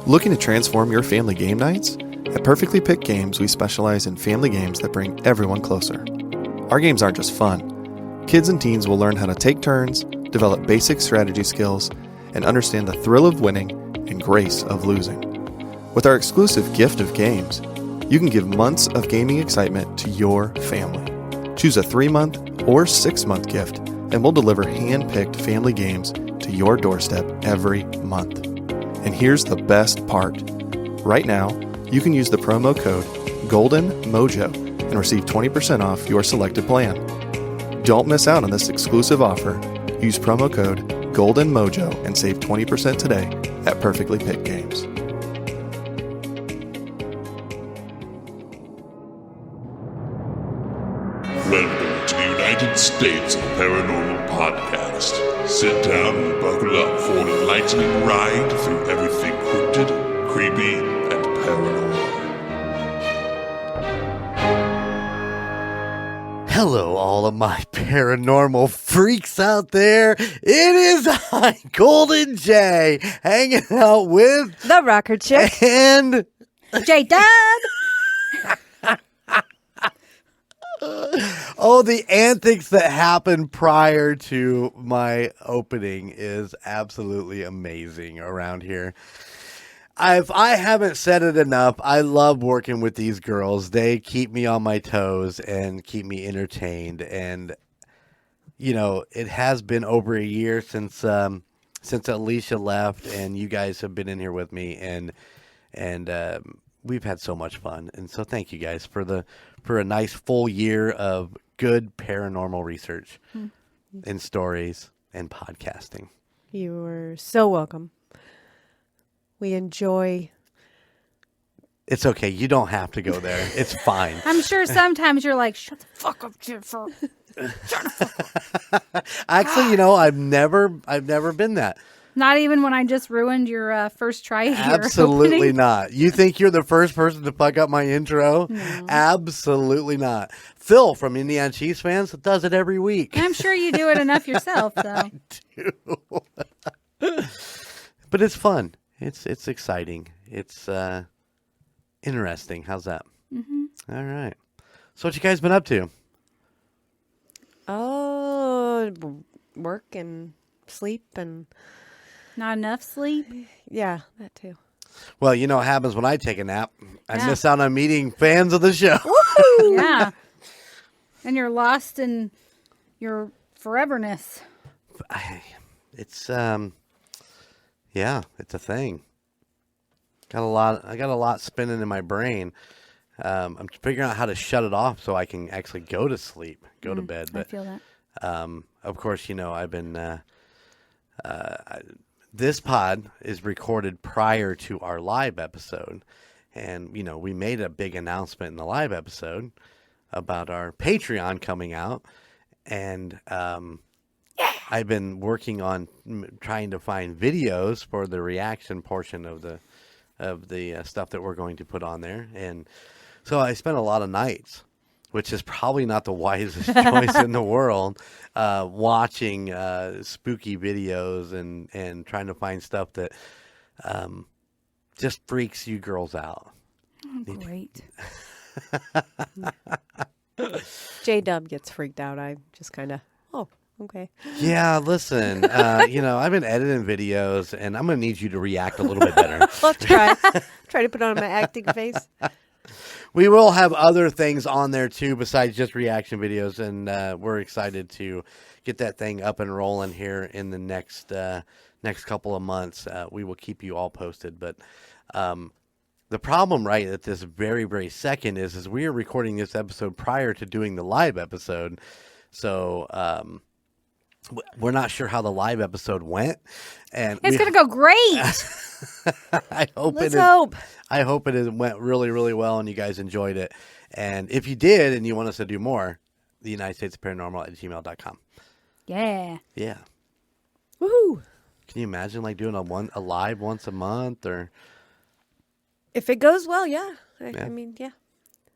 Looking to transform your family game nights? At Perfectly Picked Games, we specialize in family games that bring everyone closer. Our games aren't just fun. Kids and teens will learn how to take turns, develop basic strategy skills, and understand the thrill of winning and grace of losing. With our exclusive gift of games, you can give months of gaming excitement to your family. Choose a 3-month or 6-month gift, and we'll deliver hand-picked family games to your doorstep every month. And here's the best part. Right now, you can use the promo code GOLDENMOJO and receive 20% off your selected plan. Don't miss out on this exclusive offer. Use promo code GOLDENMOJO and save 20% today at Perfectly Picked Games. Welcome to the United States of Paranormal Podcast. Sit down and buckle up for an enlightening ride through everything cryptid, creepy, and paranormal. Hello, all of my paranormal freaks out there. It is I, Golden J, hanging out with the Rocker Chick and J-Dub. Oh, the antics that happened prior to my opening is absolutely amazing around here. If I haven't said it enough, I love working with these girls. They keep me on my toes and keep me entertained. And, you know, it has been over a year since Alicia left, and you guys have been in here with me, and we've had so much fun. And so thank you guys for a nice full year of good paranormal research and stories and podcasting. You are so welcome. We enjoy. It's okay. You don't have to go there. It's fine. I'm sure sometimes you're like, shut the fuck up, Jennifer. Shut the fuck up. Actually, you know, I've never been that. Not even when I just ruined your first try of your Absolutely opening? not. You think you're the first person to fuck up my intro? No. Absolutely not. Phil from Indiana Chiefs Fans does it every week. I'm sure you do it enough yourself, though. I do. But it's fun. It's exciting. It's interesting. How's that? Mm-hmm. All right. So what you guys been up to? Oh, work and sleep and... Not enough sleep? Yeah, that too. Well, you know what happens when I take a nap. I miss out on meeting fans of the show. Woo-hoo! Yeah. And you're lost in your foreverness. It's a thing. I got a lot spinning in my brain. I'm figuring out how to shut it off so I can actually go to sleep, go to bed. But I feel that. Of course, you know, I've been this pod is recorded prior to our live episode. And, you know, we made a big announcement in the live episode about our Patreon coming out. And I've been working on trying to find videos for the reaction portion of the stuff that we're going to put on there. And so I spent a lot of nights, which is probably not the wisest choice in the world, watching spooky videos and trying to find stuff that just freaks you girls out. Oh, great. J-Dub gets freaked out. I just kind of, okay. Yeah, listen, you know, I've been editing videos, and I'm going to need you to react a little bit better. Let's try. Try to put on my acting face. We will have other things on there, too, besides just reaction videos, and we're excited to get that thing up and rolling here in the next couple of months. We will keep you all posted, but the problem right at this very, very second is we are recording this episode prior to doing the live episode, so we're not sure how the live episode went. And it's going to go great. I hope Let's hope. I hope it went really, really well and you guys enjoyed it. And if you did and you want us to do more, the United States Paranormal at gmail.com. Yeah. Yeah. Woohoo. Can you imagine like doing a live once a month or? If it goes well, yeah. I mean, yeah.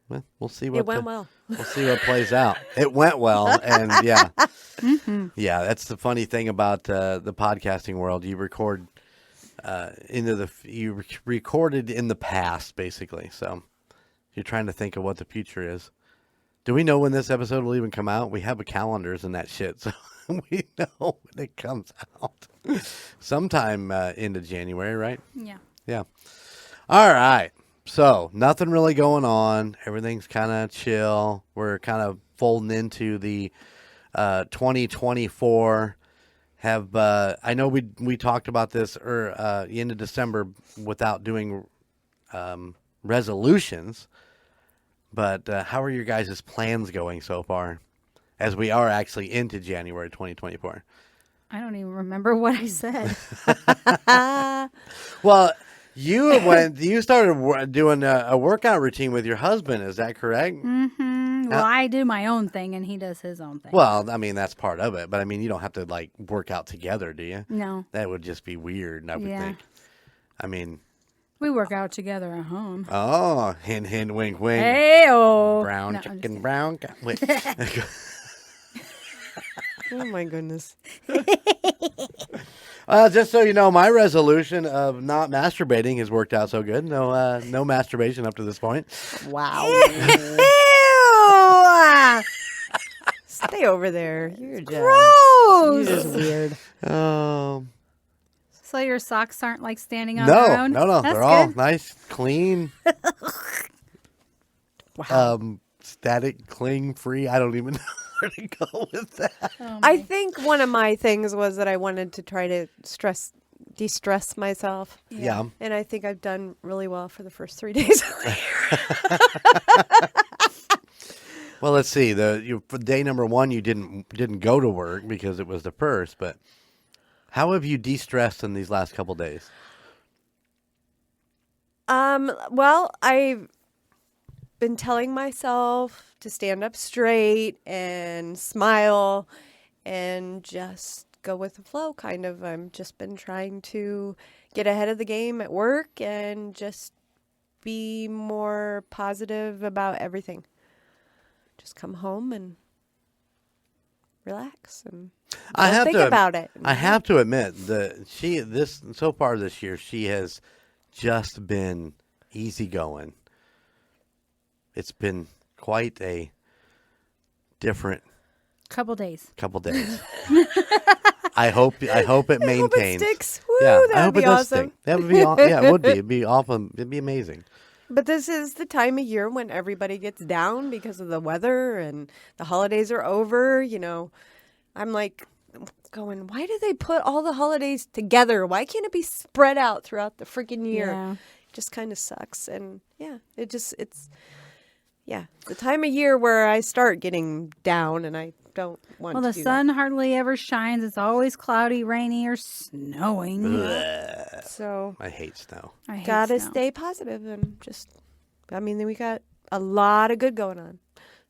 Well, we'll see what it went well. We'll see what plays out. It went well, and yeah, Mm-hmm. yeah. That's the funny thing about the podcasting world. You record you recorded in the past, basically. So you're trying to think of what the future is. Do we know when this episode will even come out? We have calendars and that shit, so we know when it comes out. Sometime into January, right? Yeah. Yeah. All right. So nothing really going on. Everything's kind of chill. We're kind of folding into the 2024. I know we talked about this end of December without doing resolutions, but how are your guys' plans going so far as we are actually into January 2024? I don't even remember what I said. Well, you started doing a workout routine with your husband. Is that correct? Mm-hmm. Well, I do my own thing and he does his own thing. Well, I mean, that's part of it. But, I mean, you don't have to, like, work out together, do you? No. That would just be weird, I would think. I mean. We work out together at home. Oh, hint, hint, wink, wink. Hey-oh. Brown No, chicken, brown. Wait. Oh, my goodness. Just so you know, my resolution of not masturbating has worked out so good. No masturbation up to this point. Wow. Ew. Stay over there. You're just, Gross. you're just weird. So your socks aren't like standing on their own? No. That's They're all good. nice, clean. Wow. Static, cling free. I don't even know where to go with that. Oh, I think one of my things was that I wanted to try to de-stress myself. Yeah. And I think I've done really well for the first 3 days. Well, let's see. For day number 1, you didn't go to work because it was the first. But how have you de-stressed in these last couple days? Well, I've been telling myself to stand up straight and smile and just go with the flow, kind of. I've just been trying to get ahead of the game at work and just be more positive about everything. Just come home and relax and think about it. I have to admit that so far this year, she has just been easygoing. It's been quite a different Couple days. I hope it I hope maintains. it sticks. Woo, Yeah, I that'd hope be it does awesome. stick. That would be yeah, it would be. It'd be awesome. It'd be amazing. But this is the time of year when everybody gets down because of the weather and the holidays are over. You know, I'm like going, why do they put all the holidays together? Why can't it be spread out throughout the freaking year? Yeah. It just kind of sucks. And yeah, it's the time of year where I start getting down and I don't want Well, to the do sun hardly ever shines. It's always cloudy, rainy, or snowing. that. So I hate snow. I hate gotta snow. stay positive and just, I mean, we got a lot of good going on.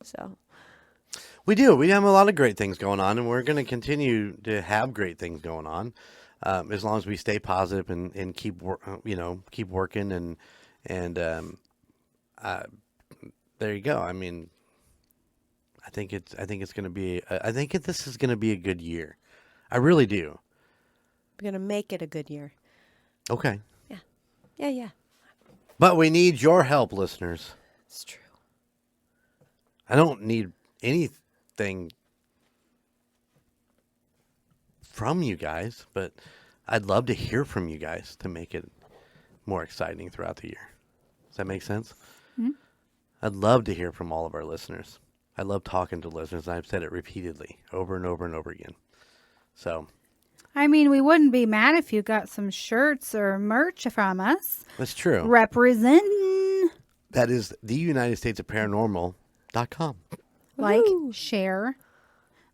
So We do. We have a lot of great things going on, and we're going to continue to have great things going on, as long as we stay positive and keep working and there you go. I mean, I think it's going to be. I think this is going to be a good year. I really do. we're going to make it a good year. Okay. Yeah. But we need your help, listeners. It's true. I don't need anything from you guys, but I'd love to hear from you guys to make it more exciting throughout the year. Does that make sense? Mm-hmm. I'd love to hear from all of our listeners. I love talking to listeners. I've said it repeatedly over and over and over again. So I mean, we wouldn't be mad if you got some shirts or merch from us. that's true. Representing. That is the United States of Paranormal.com. Like, Woo. share.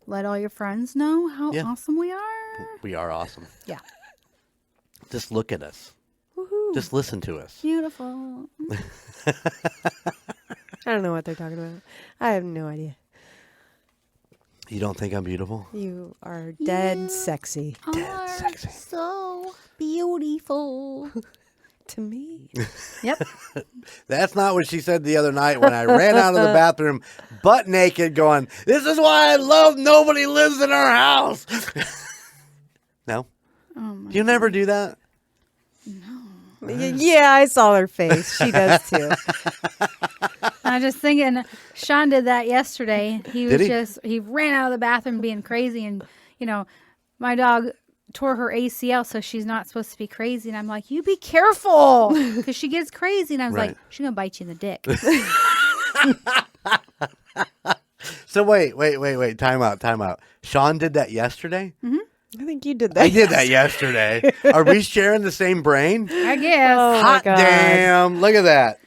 Let all your friends know how Yeah. awesome we are. We are awesome. Yeah. Just look at us. Woohoo. Just listen to us. Beautiful. I don't know what they're talking about. I have no idea. You don't think I'm beautiful? You are dead sexy Are sexy. so beautiful. to me. Yep. That's not what she said the other night when I ran out of the bathroom butt naked going, this is why I love nobody lives in our house. No? Oh my You never do that? Yeah, I saw her face. She does too. I was just thinking, Sean did that yesterday. He was Did he? he ran out of the bathroom being crazy, and my dog tore her ACL, so she's not supposed to be crazy. And I'm like, you be careful, because she gets crazy. And I was like, she's gonna bite you in the dick. So wait. Time out. Sean did that yesterday? Mm-hmm. I think you did that. I did that yesterday. Are we sharing the same brain? I guess. Oh, my Hot God. damn. Look at that.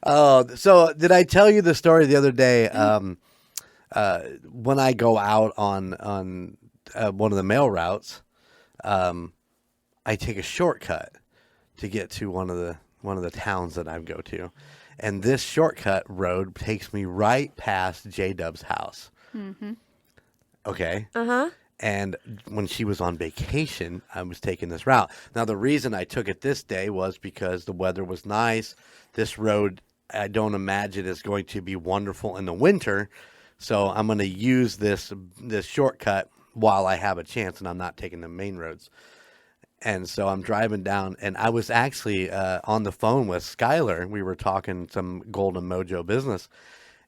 Oh, so did I tell you the story the other day? When I go out on one of the mail routes, I take a shortcut to get to one of the towns that I go to, and this shortcut road takes me right past J-Dub's house. Mm-hmm. Okay. And when she was on vacation, I was taking this route. Now, the reason I took it this day was because the weather was nice. This road, I don't imagine, is going to be wonderful in the winter. So I'm going to use this shortcut while I have a chance, and I'm not taking the main roads. And so I'm driving down, and I was actually on the phone with Skylar. We were talking some Golden Mojo business.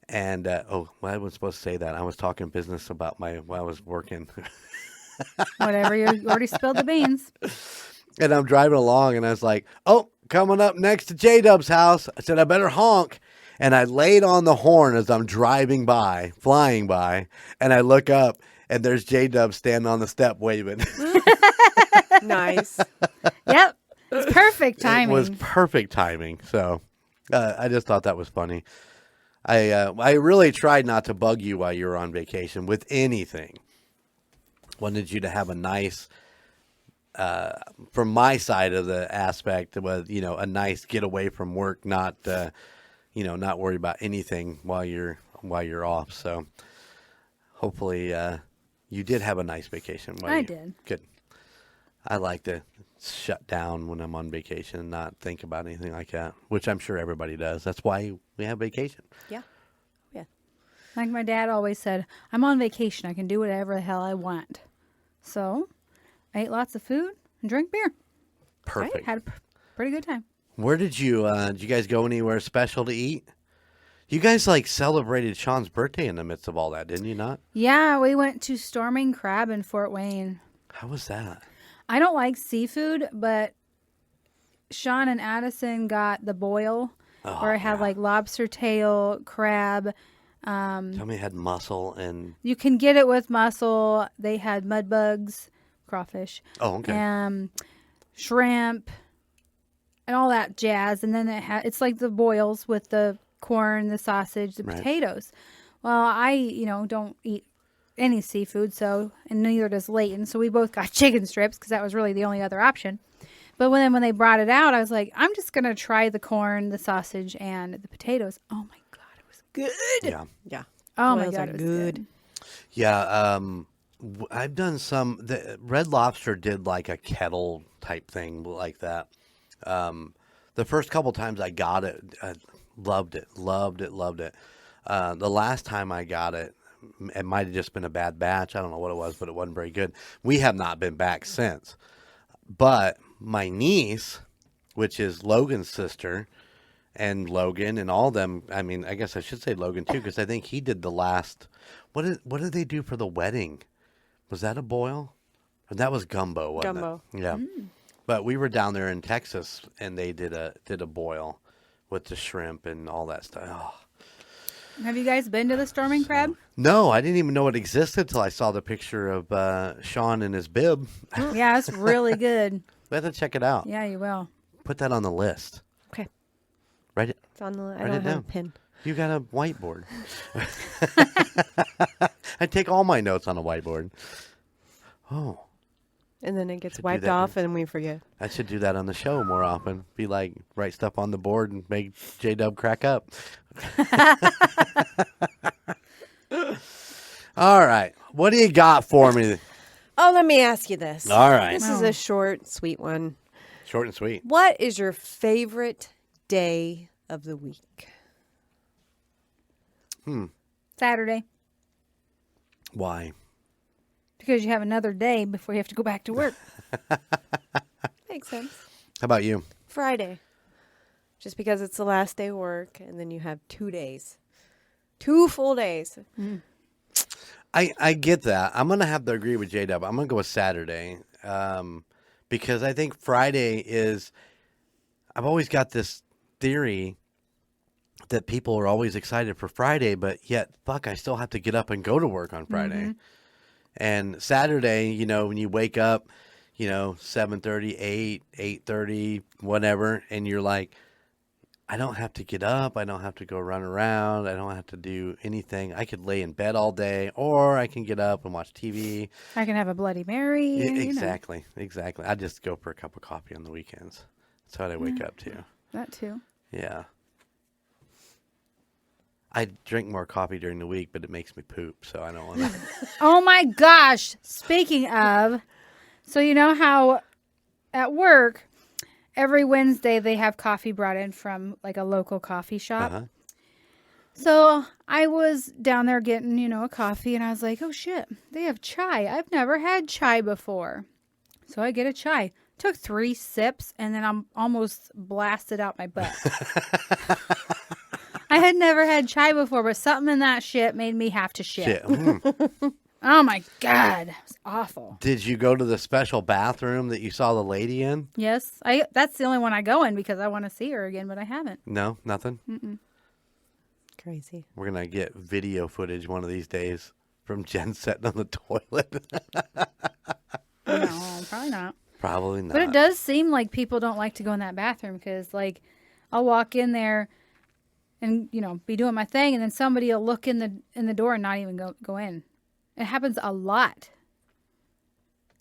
And, I wasn't supposed to say that. I was talking business about while I was working. Whatever, you already spilled the beans. And I'm driving along, and I was like, oh, coming up next to J-Dub's house. I said, I better honk. And I laid on the horn as I'm flying by, and I look up, and there's J-Dub standing on the step waving. Nice. Yep. It's perfect timing. It was perfect timing. So I just thought that was funny. I really tried not to bug you while you were on vacation with anything. Wanted you to have a nice, from my side of the aspect, was a nice get away from work, not not worry about anything while you're off. So hopefully you did have a nice vacation. I did. Good. I like to shut down when I'm on vacation and not think about anything like that, which I'm sure everybody does. That's why we have vacation. Yeah. Yeah. Like my dad always said, I'm on vacation. I can do whatever the hell I want. So I ate lots of food and drank beer. Perfect. Had a pretty good time. Where did you guys go anywhere special to eat? You guys celebrated Sean's birthday in the midst of all that, didn't you not? Yeah, we went to Storming Crab in Fort Wayne. How was that? I don't like seafood, but Sean and Addison got the boil, where it had lobster tail, crab. Tell me it had mussel and... You can get it with mussel. They had mud bugs, crawfish. Oh, okay. Shrimp, and all that jazz. And then it's like the boils with the corn, the sausage, the potatoes. Well, I, don't eat any seafood, and neither does Leighton. So we both got chicken strips because that was really the only other option. But when they brought it out, I was like, I'm just going to try the corn, the sausage, and the potatoes. Oh, my God, it was good. Yeah. Yeah. Oh, my Boils God, are it was good. Yeah, I've done the Red Lobster did a kettle type thing like that. The first couple times I got it, I loved it. The last time I got it, it might have just been a bad batch. I don't know what it was, but it wasn't very good. We have not been back since. But my niece, which is Logan's sister, and Logan and all them, I mean, I guess I should say Logan too, because I think he did the last. What did they do for the wedding? Was that a boil? Or that was gumbo, wasn't Gumbo. it? Yeah. But we were down there in Texas, and they did a boil with the shrimp and all that stuff. Oh. Have you guys been to the Storming Crab? No, I didn't even know it existed till I saw the picture of Sean in his bib. Yeah, it's really good. We have to check it out. Yeah, you will. Put that on the list. Okay. Write it. It's on the. I Write don't it have down. a pin. You got a whiteboard. I take all my notes on a whiteboard. Oh. And then it gets Should do wiped that. off, and we forget. I should do that on the show more often. Be like, write stuff on the board and make J-Dub crack up. All right. What do you got for me? Oh, let me ask you this. All right. This is a short, sweet one. Short and sweet. What is your favorite day of the week? Saturday. Why? Because you have another day before you have to go back to work. Makes sense. How about you? Friday. Just because it's the last day of work, and then you have 2 days. 2 full days. I get that. I'm going to have to agree with J-Dub. I'm going to go with Saturday because I think Friday is – I've always got this theory that people are always excited for Friday, but yet, fuck, I still have to get up and go to work on Friday. And Saturday, you know, when you wake up, you know, 7:30, 8:30, whatever, and you're like, I don't have to get up. I don't have to go run around. I don't have to do anything. I could lay in bed all day, or I can get up and watch TV. I can have a Bloody Mary. Exactly. I just go for a cup of coffee on the weekends. That's what I wake up to. That too. Yeah. I drink more coffee during the week, but it makes me poop, so I don't want to. Oh my gosh. Speaking of, so you know how at work, every Wednesday they have coffee brought in from like a local coffee shop. Uh-huh. So I was down there getting, you know, a coffee, and I was like, oh shit, they have chai. I've never had chai before. So I get a chai. Took 3 sips, and then I'm almost blasted out my butt. I had never had chai before, but something in that shit made me have to shit. Oh my God. It was awful. Did you go to the special bathroom that you saw the lady in? Yes. That's the only one I go in because I want to see her again, but I haven't. No, nothing? Mm-mm. Crazy. We're going to get video footage one of these days from Jen sitting on the toilet. No, probably not. Probably not. But it does seem like people don't like to go in that bathroom because, like, I'll walk in there and, you know, be doing my thing, and then somebody will look in the door and not even go in. It happens a lot.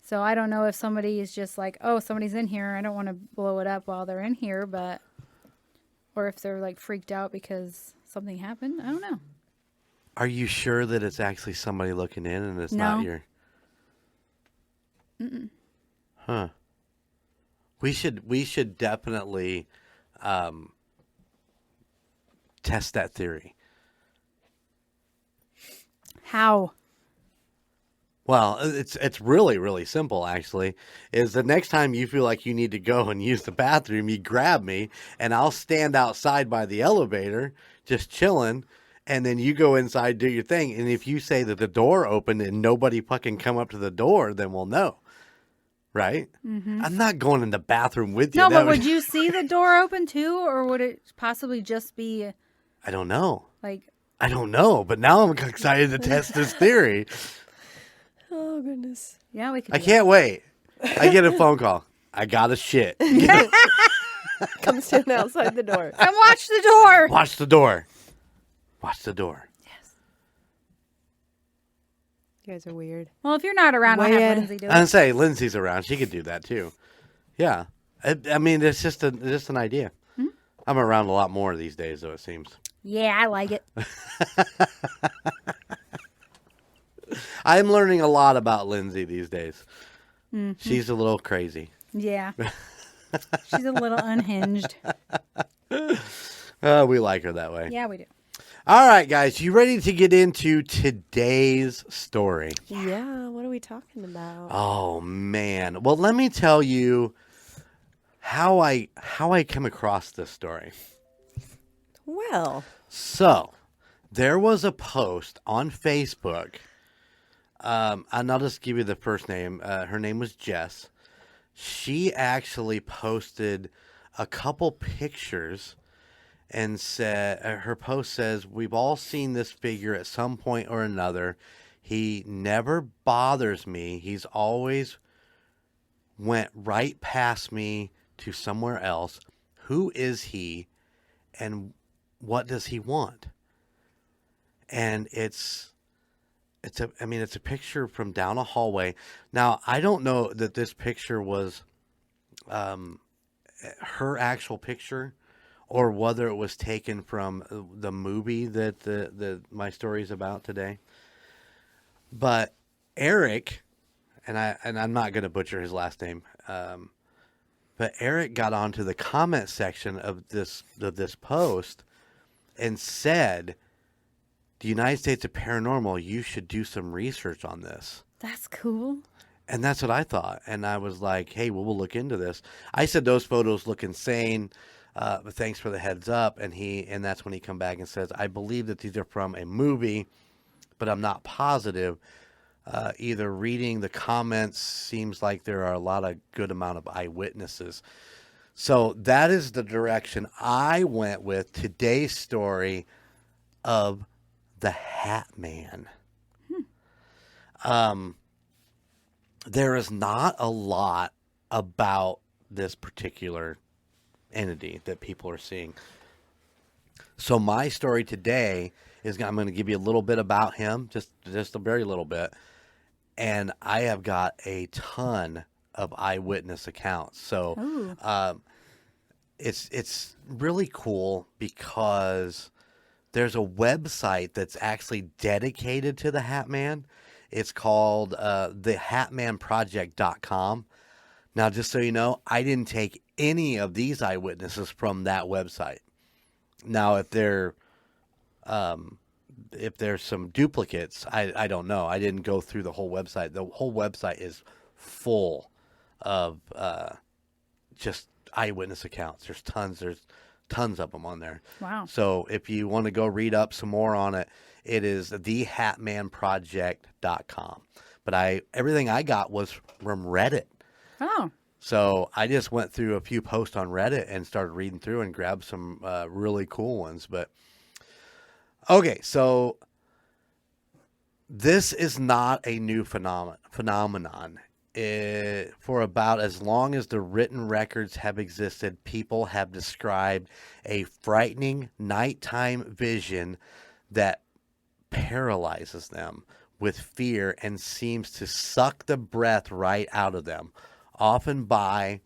So I don't know if somebody is just like, oh, somebody's in here. I don't want to blow it up while they're in here, but, or if they're like freaked out because something happened. I don't know. Are you sure that it's actually somebody looking in and it's not your? Mm-mm. Huh. We should definitely test that theory. How? Well, it's really, really simple, actually. Is the next time you feel like you need to go and use the bathroom, you grab me, and I'll stand outside by the elevator, just chilling, and then you go inside, do your thing. And if you say that the door opened and nobody fucking come up to the door, then we'll know. Right? Mm-hmm. I'm not going in the bathroom with you. No, but would you see the door open too, or would it possibly just be? I don't know. Like, I don't know, but now I'm excited to test this theory. Oh, goodness. Yeah, we could. I can't wait. I get a phone call. I got a shit. Come stand outside the door. Come watch the door. Watch the door. Watch the door. Yes. You guys are weird. Well, if you're not around, I'll have Lindsay do it. I'd say Lindsay's around. She could do that too. Yeah. I mean, it's just an idea. Hmm? I'm around a lot more these days, though, it seems. Yeah, I like it. I'm learning a lot about Lindsay these days. Mm-hmm. She's a little crazy. Yeah. She's a little unhinged. We like her that way. Yeah, we do. All right, guys. You ready to get into today's story? Yeah, what are we talking about? Oh, man. Well, let me tell you how I come across this story. Well. So, there was a post on Facebook, and I'll just give you the first name. Her name was Jess. She actually posted a couple pictures and said, her post says, "We've all seen this figure at some point or another. He never bothers me. He's always went right past me to somewhere else. Who is he, and what does he want?" And it's a picture from down a hallway. Now, I don't know that this picture was her actual picture, or whether it was taken from the movie that my story is about today. But Eric, and I'm not going to butcher his last name, but Eric got onto the comment section of this post and said, "The United States of Paranormal, you should do some research on this." That's cool. And that's what I thought. And I was like, hey, well, we'll look into this. I said, those photos look insane. But thanks for the heads up. And that's when he come back and says, I believe that these are from a movie, but I'm not positive. Either reading the comments seems like there are a lot of good amount of eyewitnesses. So that is the direction I went with today's story of the Hat Man. There is not a lot about this particular entity that people are seeing. So my story today is I'm going to give you a little bit about him, just a very little bit. And I have got a ton of eyewitness accounts. So it's really cool because there's a website that's actually dedicated to the Hat Man. It's called thehatmanproject.com. Now, just so you know, I didn't take any of these eyewitnesses from that website. Now, if there's some duplicates, I don't know. I didn't go through the whole website. The whole website is full of just eyewitness accounts. There's tons of them on there. Wow. So if you want to go read up some more on it, it is thehatmanproject.com. But everything I got was from Reddit. Oh. So I just went through a few posts on Reddit and started reading through and grabbed some really cool ones. But okay, so this is not a new phenomenon. For about as long as the written records have existed, people have described a frightening nighttime vision that paralyzes them with fear and seems to suck the breath right out of them, often by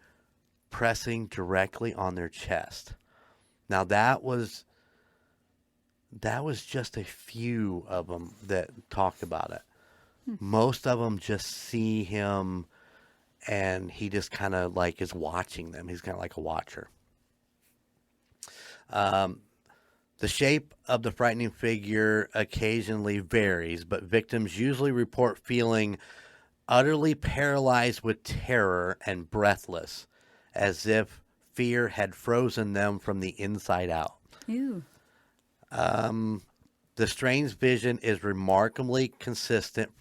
pressing directly on their chest. Now that was just a few of them that talked about it. Most of them just see him and he just kind of like is watching them. He's kind of like a watcher. The shape of the frightening figure occasionally varies, but victims usually report feeling utterly paralyzed with terror and breathless, as if fear had frozen them from the inside out. Ew. The strange vision is remarkably consistent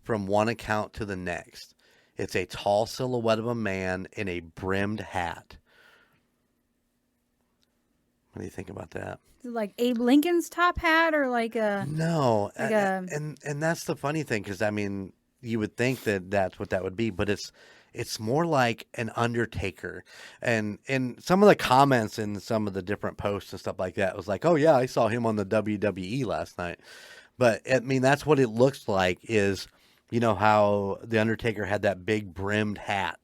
from one account to the next. It's a tall silhouette of a man in a brimmed hat. What do you think about that? Is it like Abe Lincoln's top hat or like a... No. Like and that's the funny thing, because, I mean, you would think that that's what that would be, but it's more like an undertaker. And some of the comments in some of the different posts and stuff like that was like, oh, yeah, I saw him on the WWE last night. But, I mean, that's what it looks like is, you know, how the Undertaker had that big brimmed hat,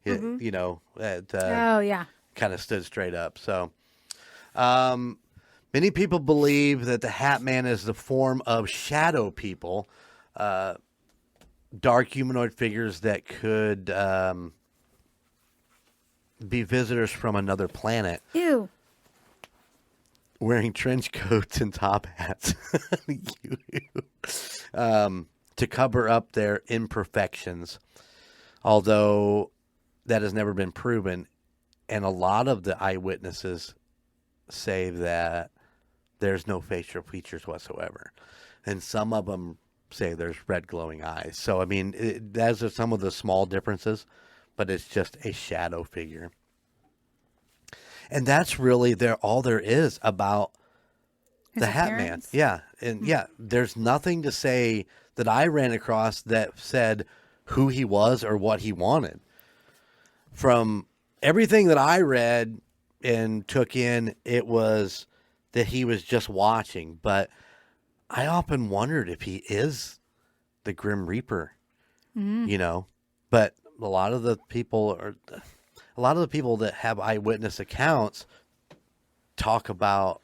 you know, that kind of stood straight up. So many people believe that the Hat Man is the form of shadow people, dark humanoid figures that could be visitors from another planet. Ew. Wearing trench coats and top hats to cover up their imperfections, although that has never been proven. And a lot of the eyewitnesses say that there's no facial features whatsoever. And some of them say there's red glowing eyes. So, I mean, those are some of the small differences, but it's just a shadow figure. And that's really all there is about His the Hat Man. appearance? Yeah. And there's nothing to say that I ran across that said who he was or what he wanted. From everything that I read and took in, it was that he was just watching. But I often wondered if he is the Grim Reaper, you know. But a lot of the people that have eyewitness accounts talk about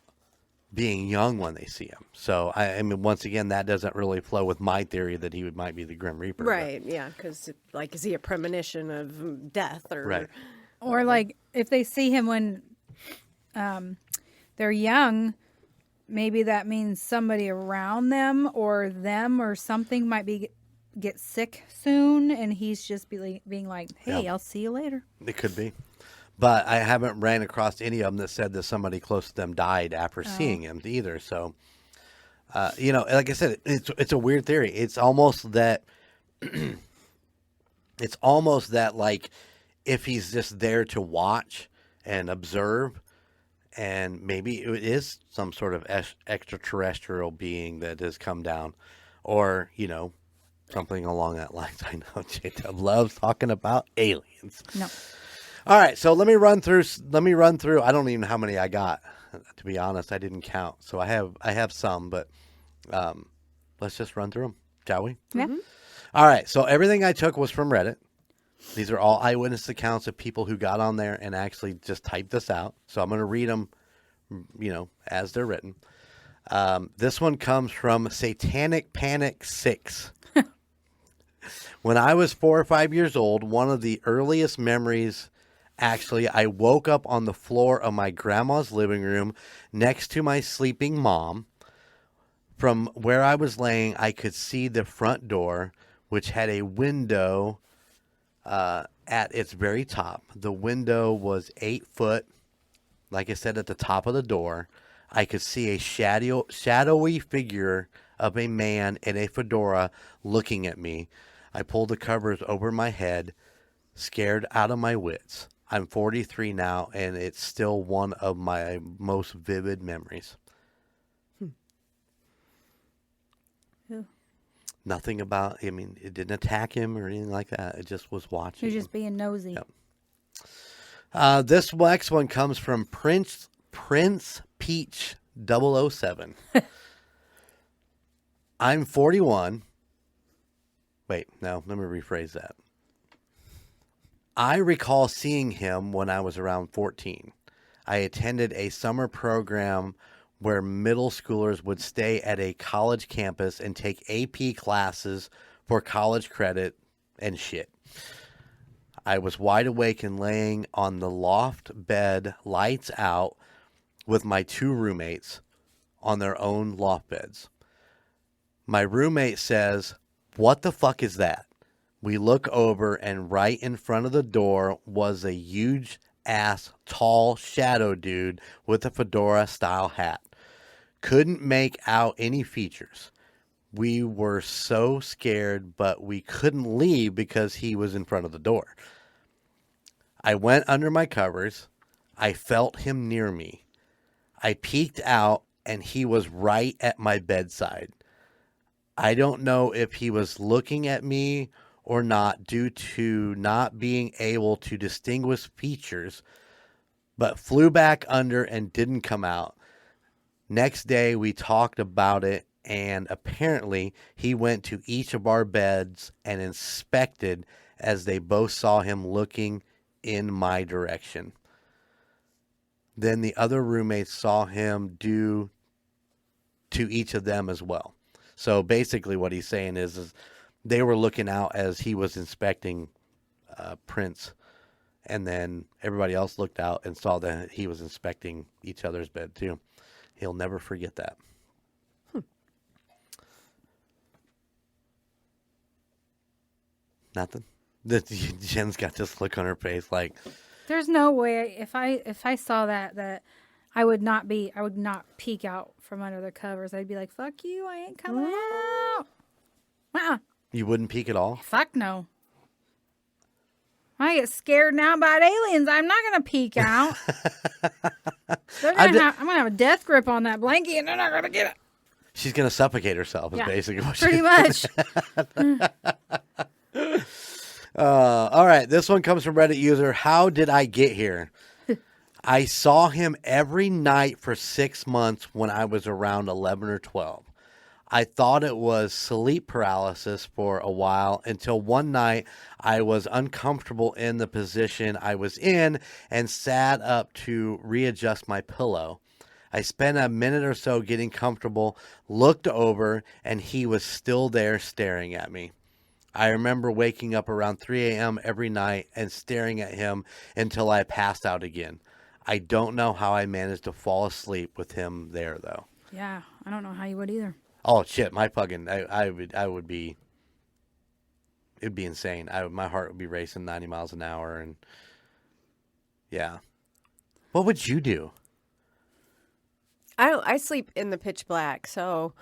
being young when they see him. So, I mean, once again, that doesn't really flow with my theory that he might be the Grim Reaper. Right, yeah, because, like, is he a premonition of death? Right. Or, like, if they see him when they're young, maybe that means somebody around them or something might be get sick soon, and he's just being like, "Hey, Yeah. I'll see you later." It could be. But I haven't ran across any of them that said that somebody close to them died after seeing him either. So, like I said, it's a weird theory. It's almost that like if he's just there to watch and observe, and maybe it is some sort of extraterrestrial being that has come down, or something along that lines. I know J-Dub loves talking about aliens. No. All right, so let me run through. I don't even know how many I got. To be honest, I didn't count. So I have some, but let's just run through them, shall we? Yeah. All right. So everything I took was from Reddit. These are all eyewitness accounts of people who got on there and actually just typed this out. So I'm going to read them, as they're written. This one comes from Satanic Panic 6. When I was 4 or 5 years old, one of the earliest memories. Actually, I woke up on the floor of my grandma's living room next to my sleeping mom. From where I was laying, I could see the front door, which had a window at its very top. The window was 8 foot. Like I said, at the top of the door, I could see a shadowy figure of a man in a fedora looking at me. I pulled the covers over my head, scared out of my wits. I'm 43 now, and it's still one of my most vivid memories. Yeah. Nothing about, it didn't attack him or anything like that. It just was watching. He was just being nosy. Yep. This next one comes from Prince Peach 007. I'm 41. Wait, no, let me rephrase that. I recall seeing him when I was around 14. I attended a summer program where middle schoolers would stay at a college campus and take AP classes for college credit and shit. I was wide awake and laying on the loft bed, lights out, with my 2 roommates on their own loft beds. My roommate says, "What the fuck is that?" We look over, and right in front of the door was a huge-ass, tall shadow dude with a fedora-style hat. Couldn't make out any features. We were so scared, but we couldn't leave because he was in front of the door. I went under my covers. I felt him near me. I peeked out, and he was right at my bedside. I don't know if he was looking at me or not due to not being able to distinguish features, but flew back under and didn't come out. Next day, we talked about it, and apparently he went to each of our beds and inspected as they both saw him looking in my direction. Then the other roommates saw him do to each of them as well. So basically what he's saying is they were looking out as he was inspecting Prince, and then everybody else looked out and saw that he was inspecting each other's bed too. He'll never forget that. Nothing. Jen's got this look on her face like, There's no way if I saw that I would not peek out from under the covers. I'd be like, "Fuck you, I ain't coming out." you wouldn't peek at all? Fuck no. I get scared now about aliens. I'm not gonna peek out. I'm gonna have a death grip on that blankie, and they're not gonna get it. She's gonna suffocate herself. Is basically what pretty much. All right, this one comes from Reddit user. How did I get here? I saw him every night for 6 months when I was around 11 or 12. I thought it was sleep paralysis for a while until one night I was uncomfortable in the position I was in and sat up to readjust my pillow. I spent a minute or so getting comfortable, looked over, and he was still there staring at me. I remember waking up around 3 a.m. every night and staring at him until I passed out again. I don't know how I managed to fall asleep with him there, though. Yeah, I don't know how you would either. Oh shit! My fucking, I would be it'd be insane. My heart would be racing 90 miles an hour, and yeah. What would you do? I sleep in the pitch black, so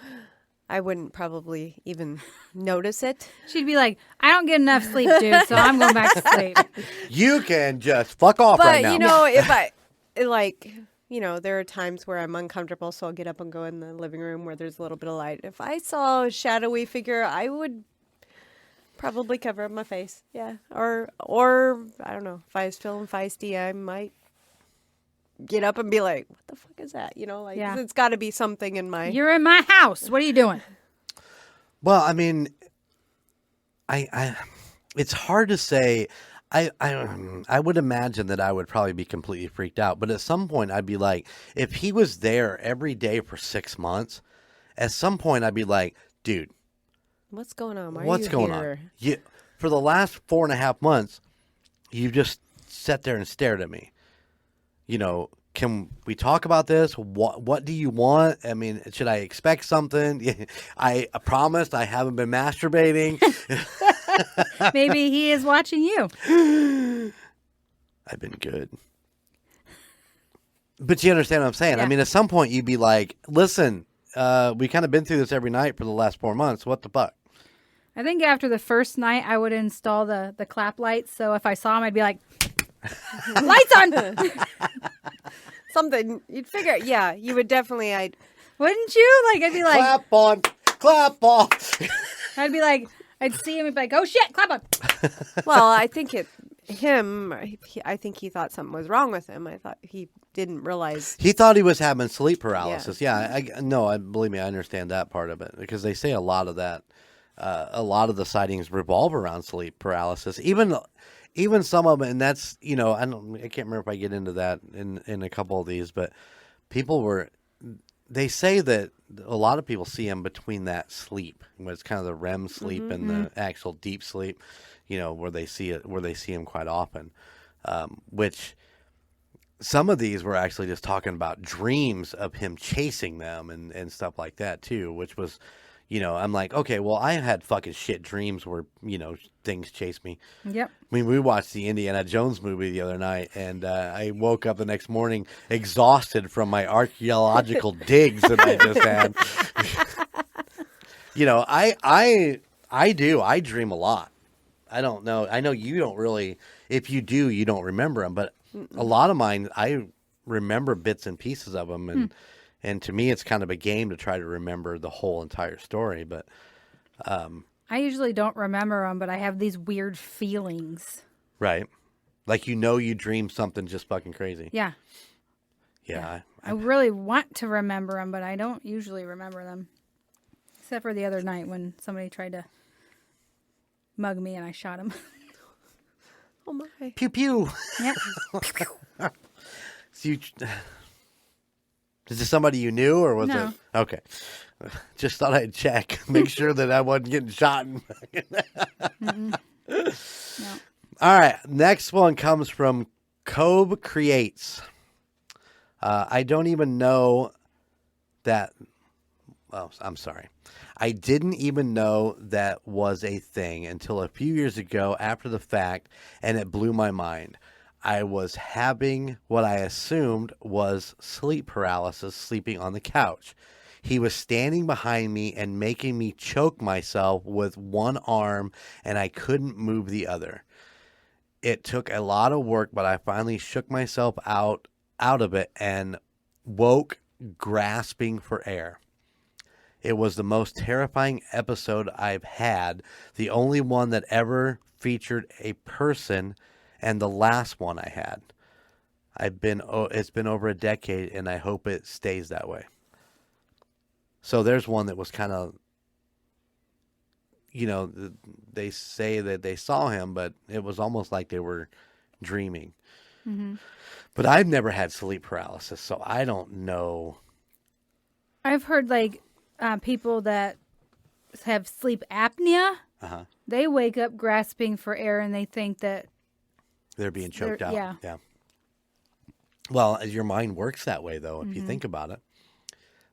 I wouldn't probably even notice it. She'd be like, I don't get enough sleep, dude, so I'm going back to sleep. You can just fuck off But right now. you know, if I like, you know, there are times where I'm uncomfortable, so I'll get up and go in the living room where there's a little bit of light. If I saw a shadowy figure, I would probably cover up my face. Yeah, or I don't know. If I was feeling feisty, I might get up and be like, "What the fuck is that?" You know, like it's got to be something in my. You're in my house. What are you doing? Well, I mean, I it's hard to say. I would imagine that I would probably be completely freaked out. But at some point, I'd be like, if he was there every day for 6 months, at some point, I'd be like, dude, What's going on? Why what's are you going here? on? For the last 4.5 months, you just sat there and stared at me. You know, can we talk about this? What do you want? I mean, should I expect something? I promised I haven't been masturbating. Maybe he is watching you. I've been good. But you understand what I'm saying? Yeah. I mean, at some point you'd be like, listen, we kind of been through this every night for the last 4 months. What the fuck? I think after the first night, I would install the clap lights. So if I saw him, I'd be like, lights on! Something you'd figure. Yeah, you would definitely. Wouldn't you? Like, I'd be like, clap on. I'd be like, I'd see him and be like, oh shit, clap on. Well, I think I think he thought something was wrong with him. I thought he didn't realize. He thought he was having sleep paralysis. Yeah, believe me, I understand that part of it because they say a lot of that. A lot of the sightings revolve around sleep paralysis. Even some of them, and that's, you know, I can't remember if I get into that in a couple of these, but they say that a lot of people see him between that sleep, when it's kind of the REM sleep and the actual deep sleep, you know, where they see him quite often, which some of these were actually just talking about dreams of him chasing them and stuff like that too, which was, you know, I'm like, okay, well, I had fucking shit dreams where, you know, things chase me. Yep. I mean, we watched the Indiana Jones movie the other night, and I woke up the next morning exhausted from my archaeological digs that I just had. You know, I dream a lot. I don't know. I know you don't really. If you do, you don't remember them, but a lot of mine, I remember bits and pieces of them, and to me, it's kind of a game to try to remember the whole entire story. But I usually don't remember them, but I have these weird feelings. right, like you dreamed something just fucking crazy. Yeah. Yeah. I really want to remember them, but I don't usually remember them. Except for the other night when somebody tried to mug me and I shot him. Oh my! Pew pew. Yep. So is this somebody you knew, or was No. it? Okay. Just thought I'd check, make sure that I wasn't getting shot. No. All right. Next one comes from Cobe Creates. I don't even know that. Well, I'm sorry. I didn't even know that was a thing until a few years ago after the fact, and it blew my mind. I was having what I assumed was sleep paralysis, sleeping on the couch. He was standing behind me and making me choke myself with one arm, and I couldn't move the other. It took a lot of work, but I finally shook myself out of it and woke grasping for air. It was the most terrifying episode I've had, the only one that ever featured a person, and the last one I had. It's been over a decade, and I hope it stays that way. So there's one that was kind of, you know, they say that they saw him, but it was almost like they were dreaming. Mm-hmm. But I've never had sleep paralysis, so I don't know. I've heard like people that have sleep apnea. Uh-huh. They wake up grasping for air and they think that They're being choked out. Yeah. Well, your mind works that way, though, if you think about it.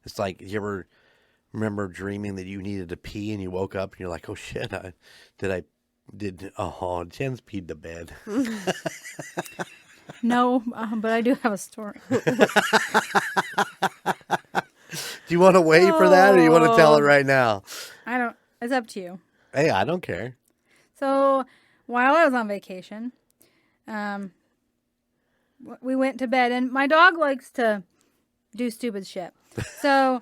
It's like, you ever remember dreaming that you needed to pee and you woke up and you're like, oh shit, did I Jen's peed the bed. No, but I do have a story. Do you want to wait for that, or you want to tell it right now? I don't. It's up to you. Hey, I don't care. So while I was on vacation, we went to bed, and my dog likes to do stupid shit. So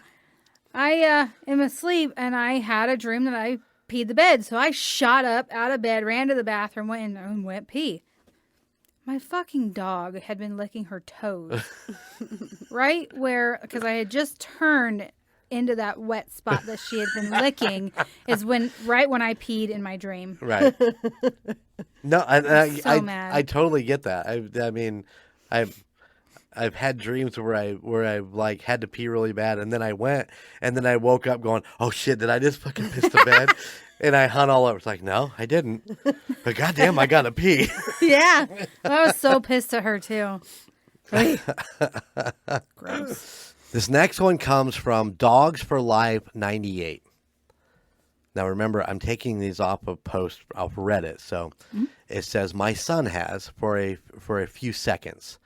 I am asleep, and I had a dream that I peed the bed. So I shot up out of bed, ran to the bathroom, went in there, and went pee. My fucking dog had been licking her toes. Right where, because I had just turned into that wet spot that she had been licking, is right when I peed in my dream. Right. No, So mad. I totally get that. I mean, I've had dreams where I like had to pee really bad, and then I went, and then I woke up going, oh shit, did I just fucking piss the bed? And I hung all over. It's like, no, I didn't. But goddamn, I gotta pee. Yeah. I was so pissed at her too. Gross. This next one comes from Dogs for Life 98. Now remember, I'm taking these off of Reddit. So it says, my son has for a few seconds,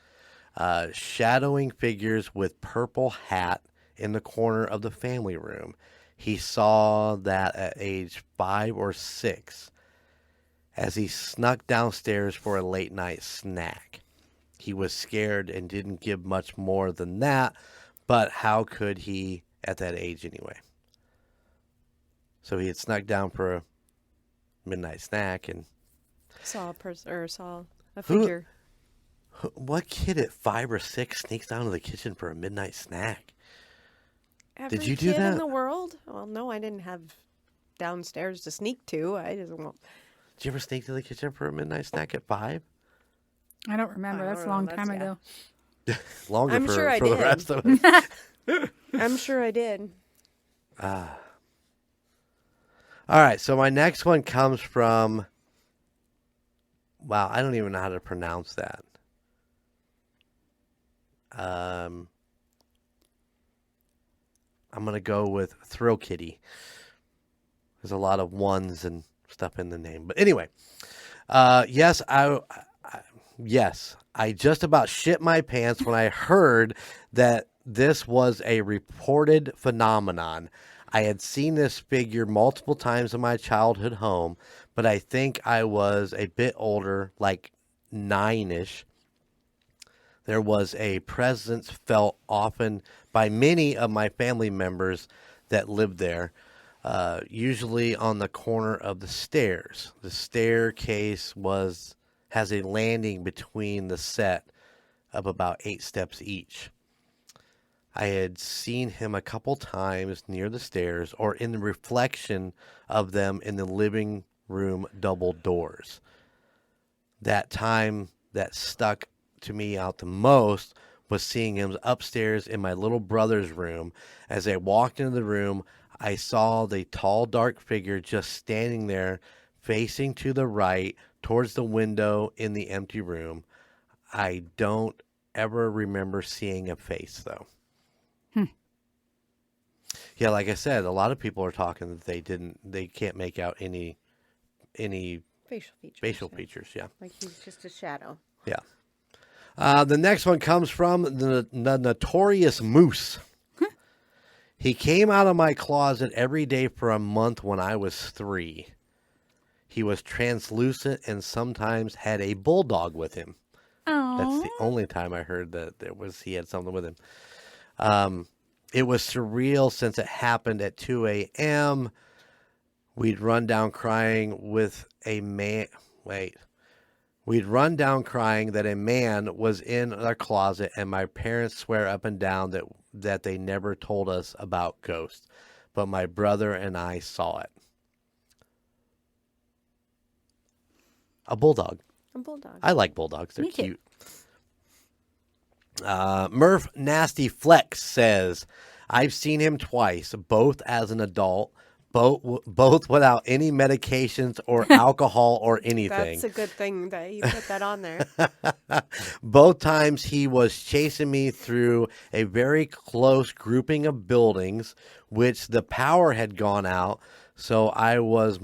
shadowing figures with purple hat in the corner of the family room. He saw that at age 5 or 6 as he snuck downstairs for a late night snack. He was scared and didn't give much more than that, but how could he at that age anyway? So he had snuck down for a midnight snack and Saw a figure. What kid at 5 or 6 sneaks down to the kitchen for a midnight snack? Every Did you do kid that? in the world? Well, no, I didn't have downstairs to sneak to. I just won't. Did you ever sneak to the kitchen for a midnight snack at 5? I don't remember. That's a long time ago. Longer I'm for, sure I for the did. rest of us. I'm sure I did. All right, so my next one comes from, wow, I don't even know how to pronounce that. I'm going to go with Thrill Kitty. There's a lot of ones and stuff in the name. But anyway, yes, I just about shit my pants when I heard that this was a reported phenomenon. I had seen this figure multiple times in my childhood home, but I think I was a bit older, like 9-ish. There was a presence felt often by many of my family members that lived there, usually on the corner of the stairs. The staircase has a landing between the set of about 8 steps each. I had seen him a couple times near the stairs or in the reflection of them in the living room double doors. That time that stuck to me out the most was seeing him upstairs in my little brother's room. As I walked into the room, I saw the tall, dark figure just standing there, facing to the right, towards the window in the empty room. I don't ever remember seeing a face, though. Yeah, like I said, a lot of people are talking that they can't make out any facial features. Yeah, Like he's just a shadow. Yeah. The next one comes from the Notorious Moose. He came out of my closet every day for a month when I was 3. He was translucent and sometimes had a bulldog with him. Oh, That's the only time I heard that he had something with him. It was surreal since it happened at 2 a.m. We'd run down crying that a man was in our closet, and my parents swear up and down that they never told us about ghosts, but my brother and I saw it. A bulldog. A bulldog. I like bulldogs. They're Me too. cute. Murph Nasty Flex says, I've seen him twice, both as an adult, both without any medications or alcohol or anything. That's a good thing that you put that on there. Both times he was chasing me through a very close grouping of buildings, which the power had gone out, so I was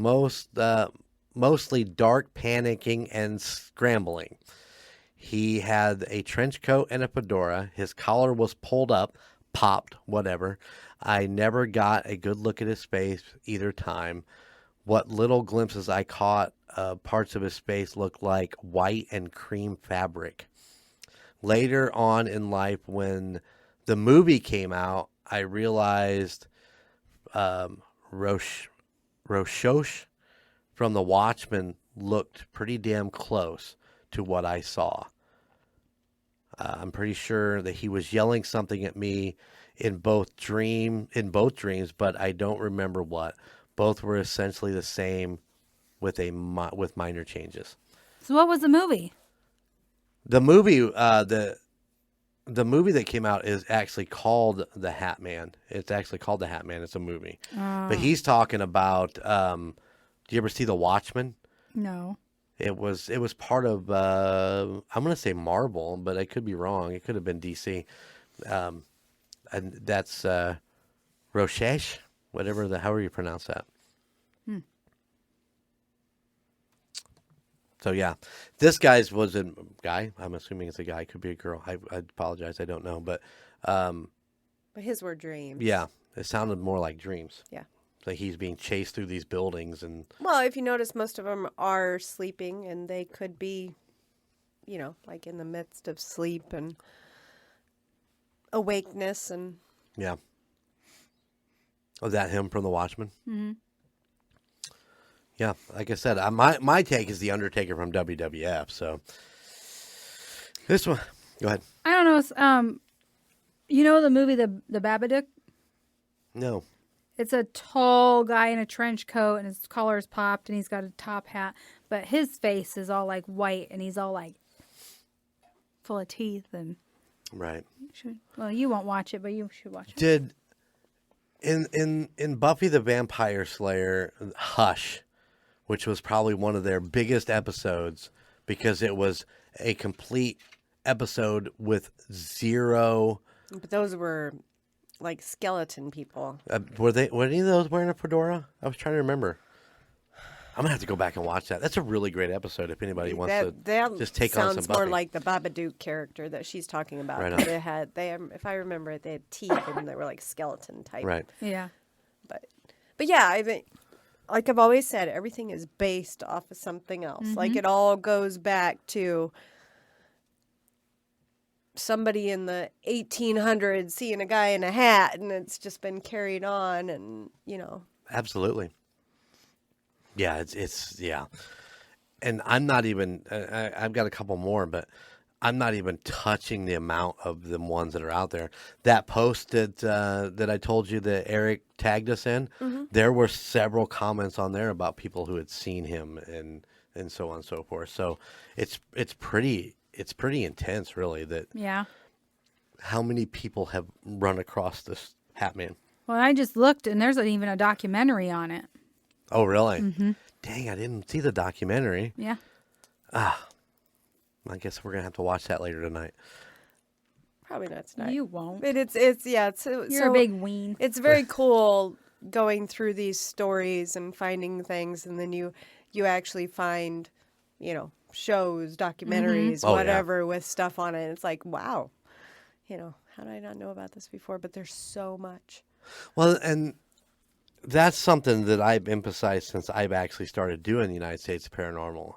mostly dark, panicking, and scrambling. He had a trench coat and a fedora. His collar was pulled up, popped, whatever. I never got a good look at his face either time. What little glimpses I caught, parts of his face looked like white and cream fabric. Later on in life, when the movie came out, I realized Roshosh from The Watchmen looked pretty damn close to what I saw. I'm pretty sure that he was yelling something at me in both dreams, but I don't remember what. Both were essentially the same with minor changes. So what was the movie? The movie, the movie that came out is actually called The Hat Man. It's actually called The Hat Man. It's a movie. But he's talking about, do you ever see The Watchmen? No. It was part of, I'm going to say Marvel, but I could be wrong. It could have been DC. And that's Roshesh, however you pronounce that. So, yeah, this guy's was a guy. I'm assuming it's a guy. Could be a girl. I apologize. I don't know. But his were dreams. yeah, it sounded more like dreams. Yeah. Like he's being chased through these buildings. And Well, if you notice, most of them are sleeping, and they could be, like in the midst of sleep and awakeness. And yeah. Was that him from The Watchmen? Mm-hmm. Yeah, like I said, my take is The Undertaker from WWF. So this one, go ahead. I don't know. You know the movie The Babadook? No. It's a tall guy in a trench coat, and his collar's popped, and he's got a top hat, but his face is all like white, and he's all like full of teeth. And Right. You won't watch it, but you should watch it. Did in Buffy the Vampire Slayer, Hush, which was probably one of their biggest episodes because it was a complete episode with zero. But those were like skeleton people. Were any of those wearing a fedora? I was trying to remember. I'm gonna have to go back and watch that. That's a really great episode. If anybody wants to just take on some sounds Buffy. more like the Babadook character that she's talking about. Right on. If I remember it, they had teeth and they were like skeleton type. Right. Yeah. But yeah, I think, like I've always said, everything is based off of something else. Mm-hmm. Like it all goes back to somebody in the 1800s seeing a guy in a hat, and it's just been carried on, and Absolutely. Yeah, it's yeah. And I'm not even, I've got a couple more, but I'm not even touching the amount of the ones that are out there. That post that I told you that Eric tagged us in, there were several comments on there about people who had seen him and so on and so forth. So it's pretty intense, really, that Yeah. how many people have run across this Hat Man. Well, I just looked, and there's even a documentary on it. Oh, really? Mm-hmm. Dang, I didn't see the documentary. Yeah. I guess we're going to have to watch that later tonight. probably not tonight. You won't. But it's You're a big ween. It's very cool going through these stories and finding things, and then you actually find, shows, documentaries, Oh, yeah. whatever, with stuff on it. It's like, wow, how did I not know about this before? But there's so much. Well, and that's something that I've emphasized since I've actually started doing the United States Paranormal,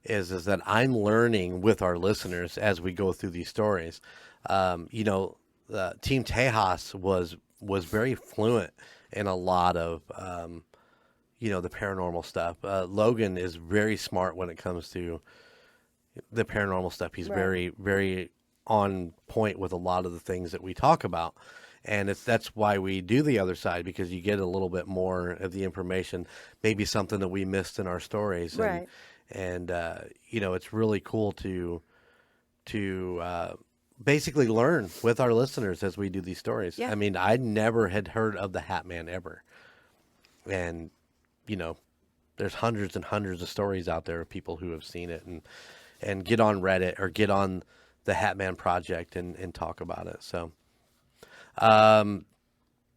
is that I'm learning with our listeners as we go through these stories. Team Tejas was very fluent in a lot of, the paranormal stuff. Logan is very smart when it comes to the paranormal stuff. He's Right. very, very on point with a lot of the things that we talk about. And that's why we do the other side, because you get a little bit more of the information, maybe something that we missed in our stories. Right. And it's really cool to basically learn with our listeners as we do these stories. Yeah. I mean, I never had heard of the Hat Man ever. And, there's hundreds and hundreds of stories out there of people who have seen it and get on Reddit or get on the Hat Man Project and talk about it. So,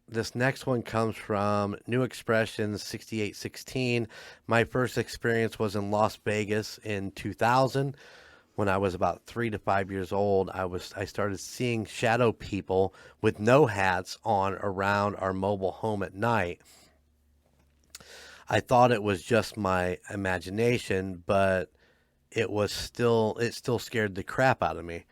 This next one comes from New Expressions 6816. My first experience was in Las Vegas in 2000. When I was about 3 to 5 years old, I started seeing shadow people with no hats on around our mobile home at night. I thought it was just my imagination, but it still scared the crap out of me.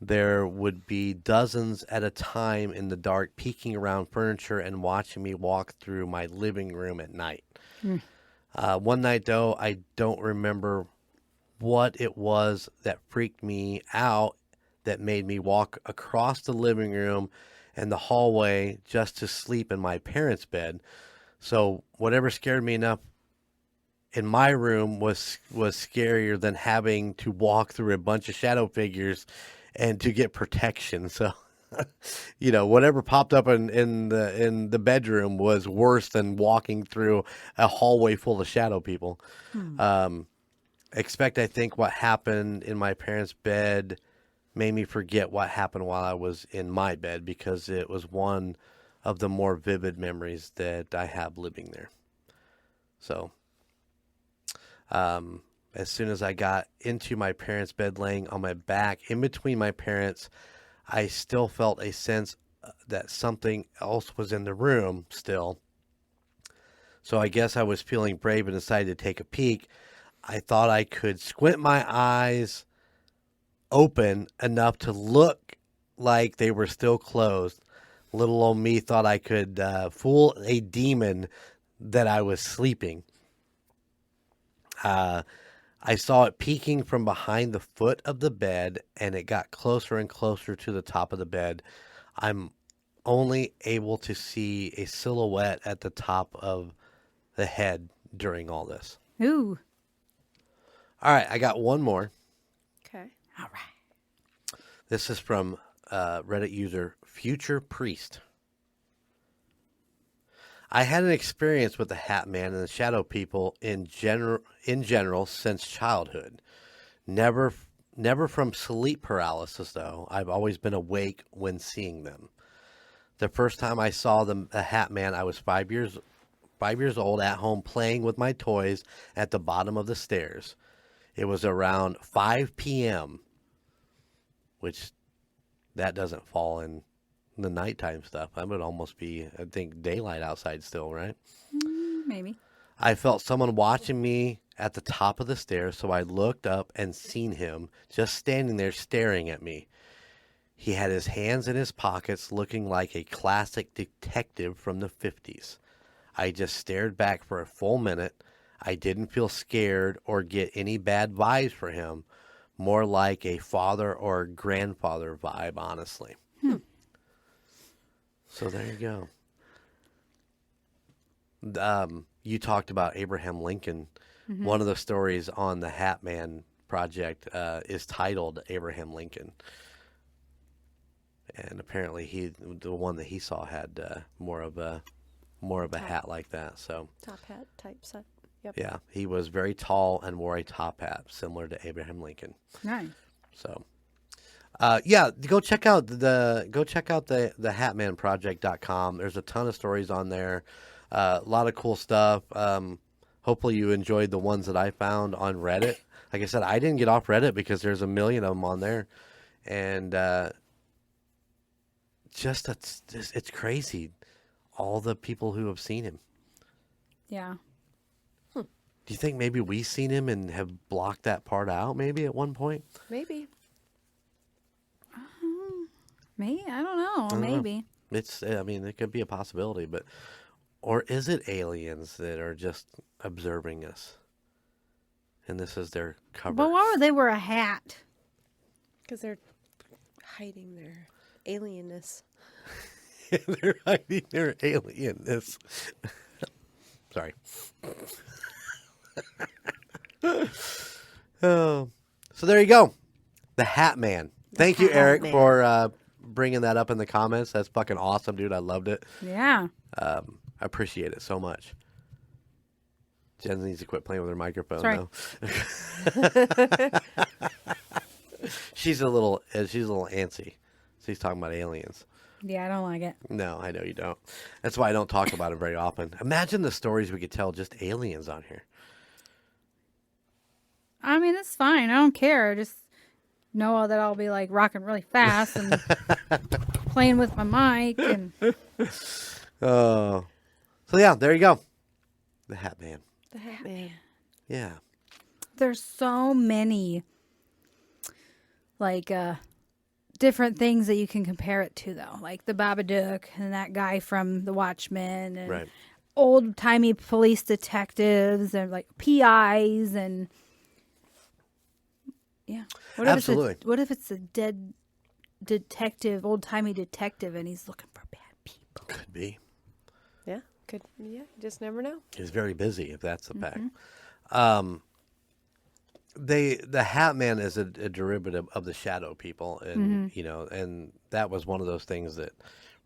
There would be dozens at a time in the dark peeking around furniture and watching me walk through my living room at night. One night, though, I don't remember what it was that freaked me out that made me walk across the living room and the hallway just to sleep in my parents' bed. So whatever scared me enough in my room was scarier than having to walk through a bunch of shadow figures and to get protection. So, whatever popped up in the bedroom was worse than walking through a hallway full of shadow people. I think what happened in my parents' bed made me forget what happened while I was in my bed, because it was one of the more vivid memories that I have living there. So, as soon as I got into my parents' bed, laying on my back in between my parents, I still felt a sense that something else was in the room still. So I guess I was feeling brave and decided to take a peek. I thought I could squint my eyes open enough to look like they were still closed. Little old me thought I could fool a demon that I was sleeping. I saw it peeking from behind the foot of the bed, and it got closer and closer to the top of the bed. I'm only able to see a silhouette at the top of the head during all this. Ooh. All right, I got one more. Okay. All right. This is from Reddit user Future Priest. I had an experience with the Hat Man and the Shadow People in general since childhood. Never from sleep paralysis, though. I've always been awake when seeing them. The first time I saw the Hat Man, I was 5 years old at home playing with my toys at the bottom of the stairs. It was around 5 p.m., which that doesn't fall in the nighttime stuff. That would almost be, I think, daylight outside still, right? Maybe. I felt someone watching me at the top of the stairs, so I looked up and seen him just standing there staring at me. He had his hands in his pockets, looking like a classic detective from the 50s. I just stared back for a full minute. I didn't feel scared or get any bad vibes for him. More like a father or grandfather vibe, honestly. So there you go. You talked about Abraham Lincoln. Mm-hmm. One of the stories on the Hat Man project is titled Abraham Lincoln. And apparently the one that he saw had more of a hat like that. So top hat type set. Yep. Yeah, he was very tall and wore a top hat similar to Abraham Lincoln. Nice. So, go check out the hatmanproject.com. There's a ton of stories on there. A lot of cool stuff. Hopefully you enjoyed the ones that I found on Reddit. Like I said, I didn't get off Reddit because there's a million of them on there. And it's crazy. All the people who have seen him. Yeah. Do you think maybe we've seen him and have blocked that part out maybe at one point? Maybe. Maybe. I don't know. Maybe. It could be a possibility, but or is it aliens that are just observing us? And this is their cover. But why would they wear a hat? Because they're hiding their alienness. They're hiding their alienness. Sorry. So there you go. The Hat Man. Thank you, Eric, for bringing that up in the comments. That's fucking awesome, dude. I loved it. Yeah. I appreciate it so much. Jen needs to quit playing with her microphone, Sorry. though. She's a little antsy. She's talking about aliens. Yeah, I don't like it. No, I know you don't. That's why I don't talk about it very often. Imagine the stories we could tell just aliens on here. I mean, that's fine. I don't care. Just know that I'll be like rocking really fast and playing with my mic and. Oh, so yeah, there you go. The Hat Man. The Hat Man. Yeah. There's so many, like, different things that you can compare it to, though. Like the Babadook and that guy from The Watchmen and Right. old-timey police detectives and, like, PIs and... Yeah. Absolutely. What if it's a dead detective, old-timey detective, and he's looking for bad people? Could be. Yeah. Could. Yeah. You just never know. He's very busy, if that's the fact. The Hat Man is a derivative of the Shadow People, and and that was one of those things that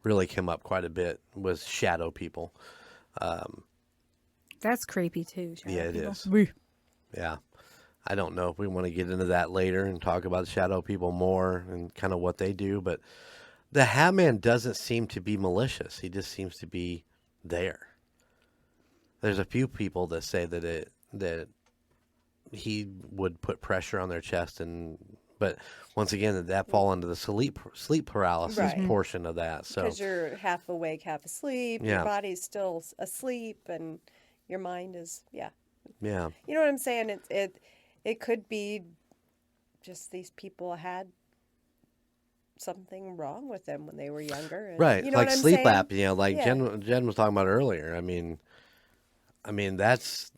really came up quite a bit was Shadow People. That's creepy too. Yeah, it people. is. Yeah, I don't know if we want to get into that later and talk about Shadow People more and kind of what they do, but the Hat Man doesn't seem to be malicious. He just seems to be there. There's a few people that say that he would put pressure on their chest, but once again, that fall into the sleep paralysis Right. portion of that. So Because you're half awake, half asleep. Yeah. Your body's still asleep, and your mind is, yeah, You know what I'm saying? It could be just these people had something wrong with them when they were younger. And, right, You know like what I'm sleep saying? apnea, like Yeah. Jen was talking about earlier. I mean, that's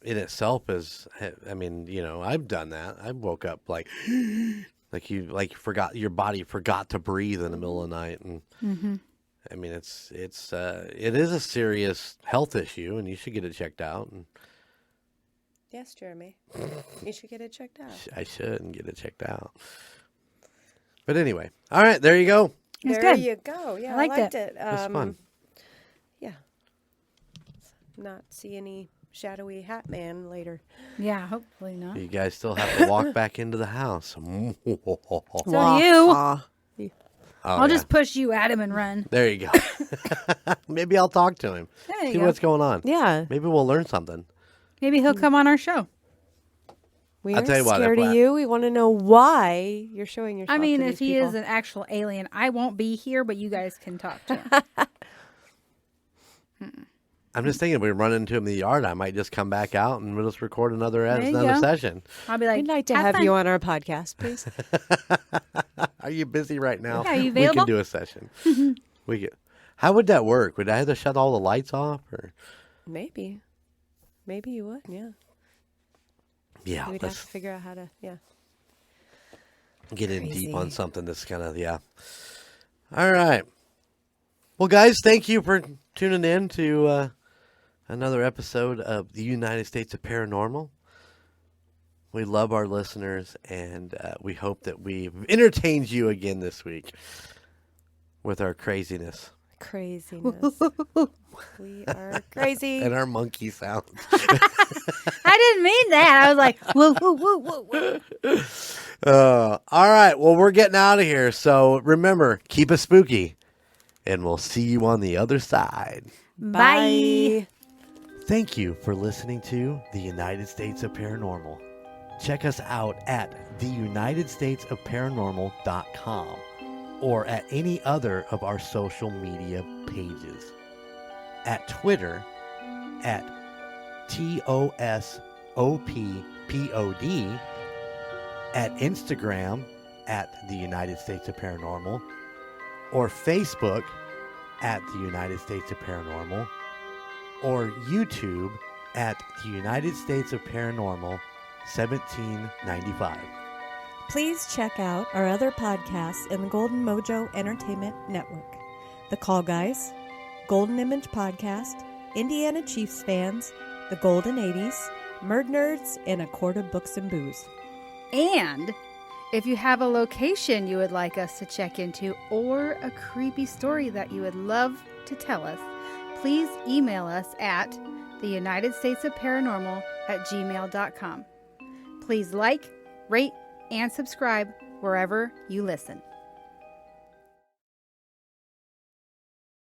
in itself is. I mean, I've done that. I woke up like you forgot, your body forgot to breathe in the middle of the night, and I mean, it is a serious health issue, and you should get it checked out. And Yes, Jeremy. You should get it checked out. I should and get it checked out. But anyway, all right, there you go. It's There good. you go. Yeah, I I liked liked it. it. It's fun. Yeah. Not see any shadowy Hat Man later. Yeah, hopefully not. You guys still have to walk back into the house. So do you. Aw. I'll just push you at him and run. There you go. Maybe I'll talk to him. There you See go. what's going on. Yeah. Maybe we'll learn something. Maybe he'll come on our show. We I'll are tell you what, scared if of I- you. We want to know why you're showing yourself I mean, to if these he people. is an actual alien, I won't be here, but you guys can talk to him. I'm just thinking if we run into him in the yard, I might just come back out and we'll just record another you go. session. I'll be like, We'd like to have you on our podcast, please. Are you busy right now? Yeah, are you We available? can do a session. We could. How would that work? Would I have to shut all the lights off? Or Maybe. Maybe you would, yeah. yeah, We'd have let's to figure out how to, get in deep on Crazy. something that's kind of All right. Well, guys, thank you for tuning in to another episode of the United States of Paranormal. We love our listeners, and we hope that we've entertained you again this week with our craziness Craziness. We are crazy. and our monkey sounds. I didn't mean that. I was like, whoa, whoa, whoa, whoa, whoa. All right. Well, we're getting out of here. So remember, keep it spooky, and we'll see you on the other side. Bye. Thank you for listening to the United States of Paranormal. Check us out at theunitedstatesofparanormal.com or at any other of our social media pages. At Twitter at TOSOPPOD, at Instagram at the United States of Paranormal, or Facebook at the United States of Paranormal, or YouTube at the United States of Paranormal 1795. Please check out our other podcasts in the Golden Mojo Entertainment Network. The Call Guys, Golden Image Podcast, Indiana Chiefs Fans, The Golden 80s, Murd Nerds, and A Quart of Books and Booze. And if you have a location you would like us to check into or a creepy story that you would love to tell us, please email us at theunitedstatesofparanormal@gmail.com. Please like, rate, and subscribe wherever you listen.